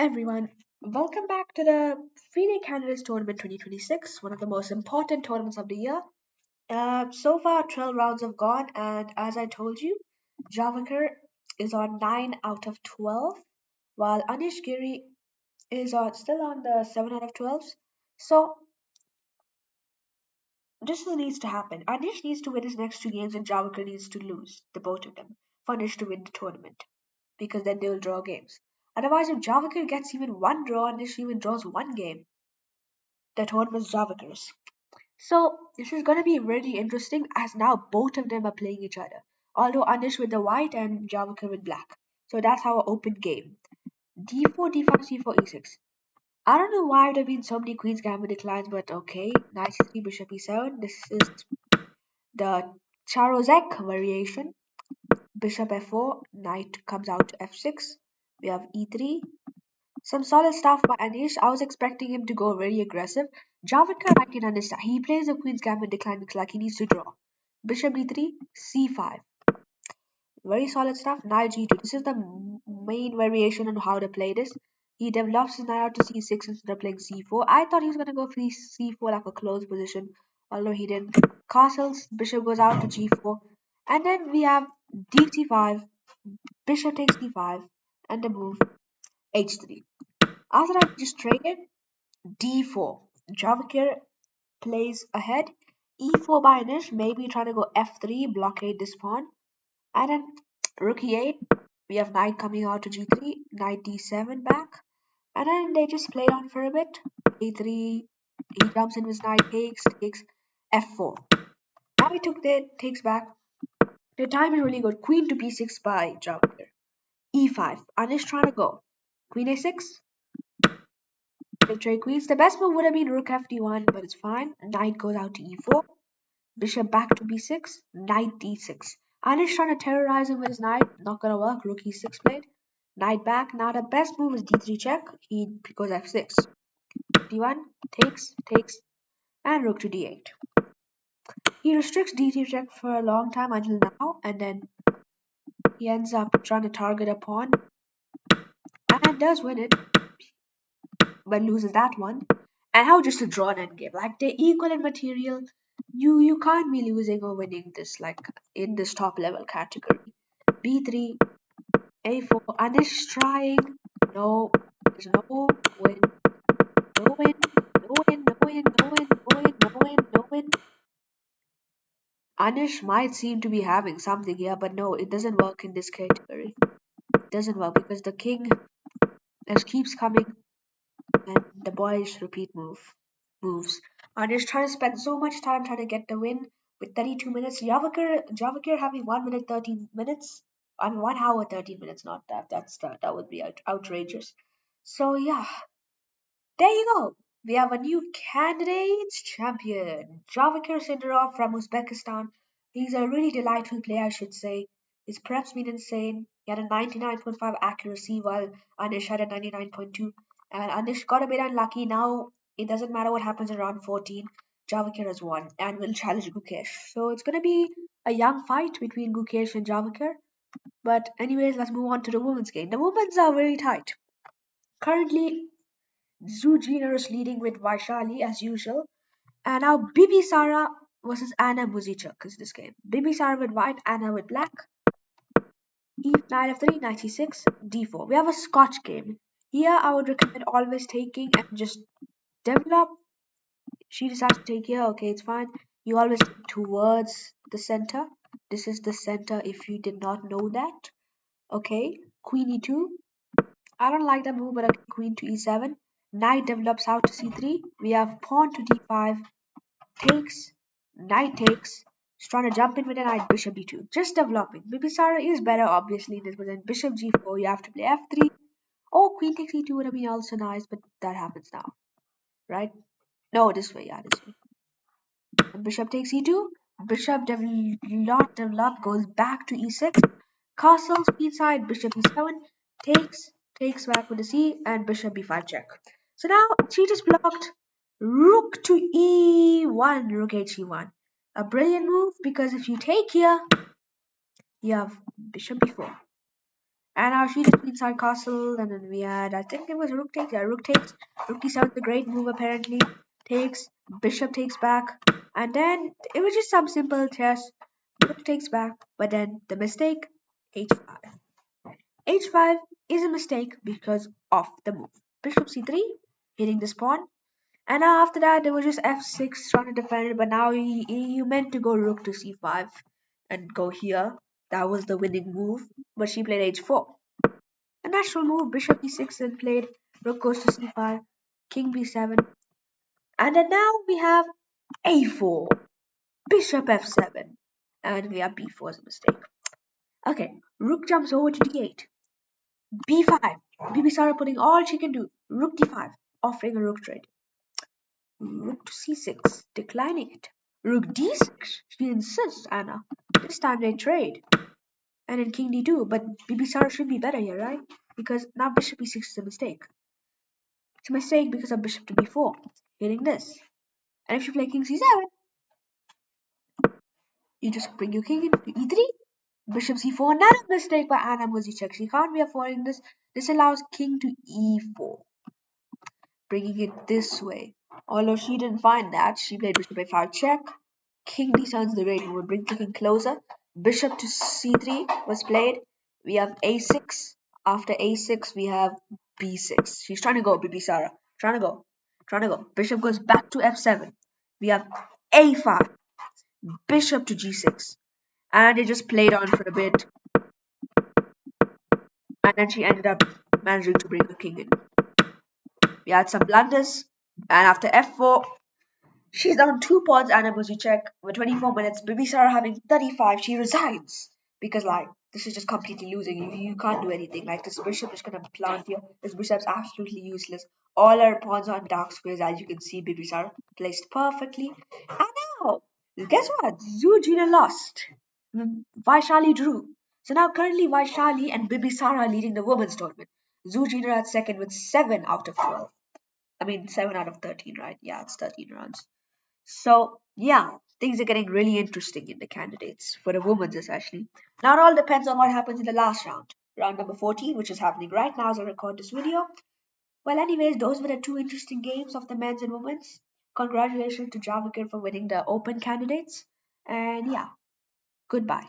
Everyone, welcome back to the FIDE Candidates Tournament 2026, one of the most important tournaments of the year. So far, 12 rounds have gone, and as I told you, Javakar is on 9 out of 12, while Anish Giri is still on the 7 out of 12. So, this needs to happen. Anish needs to win his next two games, and Javakar needs to lose, the both of them, for Anish to win the tournament, because then they'll draw games. Otherwise, if Javakar gets even one draw, Anish even draws one game, the tournament's Javackers. So this is gonna be really interesting as now both of them are playing each other. Although Anish with the white and Javaker with black. So that's our open game. D4, D5, C4, E6. I don't know why there have been so many Queen's Gambit declines, but okay. Knight C3, Bishop E7. This is the Charozek variation. Bishop F4, Knight comes out to F6. We have E3, some solid stuff by Anish. I was expecting him to go very aggressive. Javadkar, I can understand. He plays the Queen's Gambit decline because like he needs to draw. Bishop d3, c5. Very solid stuff. Knight g2. This is the main variation on how to play this. He develops his knight out to c6 instead of playing c4. I thought he was going to go for c4 like a closed position, although he didn't. Castles, bishop goes out to g4. And then we have d5, bishop takes d5, and the move h3. After I just traded, d4. Javakir plays ahead. e4 by Anish, maybe trying to go f3, blockade this pawn. And then rook e8. We have knight coming out to g3, knight d7 back. And then they just played on for a bit. a3, he jumps in with knight takes f4. Now he takes back. The time is really good. Queen to b6 by Javakir. e5. Anish trying to go. Queen a6. Trade queens. The best move would have been rook fd1, but it's fine. Knight goes out to e4. Bishop back to b6. Knight d6. Anish trying to terrorize him with his knight. Not gonna work. Rook e6 played. Knight back. Now the best move is d3 check. He goes f6. d1 takes, and rook to d8. He restricts d3 check for a long time until now, and then he ends up trying to target a pawn and does win it, but loses that one. And how just a drawn endgame. Like they're equal in material. You can't be losing or winning this like in this top level category. B3, A4, Anish trying. No, there's no win. No win. No win. No win. No win. No win. No win. No win. Anish might seem to be having something here, but no, it doesn't work in this category. It doesn't work because the king just keeps coming and the boys repeat moves. Anish trying to spend so much time trying to get the win with 32 minutes. Javakir having 1 minute 13 minutes. I mean 1 hour 13 minutes, not that. That would be outrageous. So yeah, there you go. We have a new candidates champion, Javakir Sidorov from Uzbekistan. He's a really delightful player, I should say. His prep's been insane. He had a 99.5 accuracy while Anish had a 99.2. And Anish got a bit unlucky. Now it doesn't matter what happens in round 14. Javakir has won and will challenge Gukesh. So it's going to be a young fight between Gukesh and Javakir. But anyways, let's move on to the women's game. The women's are very tight. Currently, Zujiner is leading with Vaishali as usual. And now Bibi Sara versus Anna Muzichuk is this game. Bibi Sara with white, Anna with black. Knight f3, knight c6, d4. We have a Scotch game. Here I would recommend always taking and just develop. She decides to take here, okay, it's fine. You always take towards the center. This is the center if you did not know that. Okay, queen e2. I don't like that move, but okay, queen to e7. Knight develops out to c3. We have pawn to d5. Takes. Knight takes. He's trying to jump in with a knight, bishop b2. Just developing. Bibisara is better, obviously, in this, but then bishop g4, you have to play f3. Oh, queen takes e2 would have been also nice, but that happens now. Right? No, this way, yeah, this way. And bishop takes e2. Bishop not develop, goes back to e6. Castle, speed side, bishop e7. Takes back with the c, and bishop b5 check. So now she just blocked rook to e1, rook he1. A brilliant move because if you take here, you have bishop b4. And our sheet is queenside castle, and then we had, I think it was rook takes, yeah, rook takes, rook d7 the great move apparently, takes, bishop takes back, and then it was just some simple chess, rook takes back, but then the mistake, h5. h5 is a mistake because of the move. Bishop c3, hitting this pawn, and now after that there was just f6 trying to defend it, but now you meant to go rook to c5 and go here. That was the winning move, but she played h4. A natural move, bishop e6 and played, rook goes to c5, king b7, and then now we have a4, bishop f7, and we have b4 as a mistake. Okay, rook jumps over to d8, b5, BB started putting all she can do, rook d5, offering a rook trade, rook to c6, declining it, rook d6, she insists, Anna, this time they trade, and then king d2, but BB Sara should be better here, right? Because now bishop e6 is a mistake. It's a mistake because of bishop to b4, hitting this. And if you play king c7, you just bring your king into e3, bishop c4, another mistake by Anna Muzichek. She can't be affording this. This allows king to e4, bringing it this way. Although she didn't find that, she played bishop a5 check, king d7 the great would bring the king closer, bishop to c3 was played, we have a6, after a6 we have b6, she's trying to go, BB Sara, trying to go, bishop goes back to f7, we have a5, bishop to g6, and they just played on for a bit, and then she ended up managing to bring the king in. We had some blunders, and after f4, she's down 2 pawns, Anna Muzichek, with 24 minutes. BB Sara having 35. She resigns because, like, this is just completely losing. You can't do anything. Like, this bishop is gonna plant here. This bishop's absolutely useless. All her pawns are on dark squares, as you can see. BB Sara placed perfectly. And now, guess what? Zujina lost. Vaishali drew. So now currently Vaishali and BB Sara are leading the women's tournament. Zujina at second with 7 out of 12. I mean, 7 out of 13, right? Yeah, it's 13 rounds. So, yeah, things are getting really interesting in the candidates, for the women's especially. Now, it all depends on what happens in the last round, round number 14, which is happening right now as I record this video. Well, anyways, those were the 2 interesting games of the men's and women's. Congratulations to Javikir for winning the open candidates. And yeah, goodbye.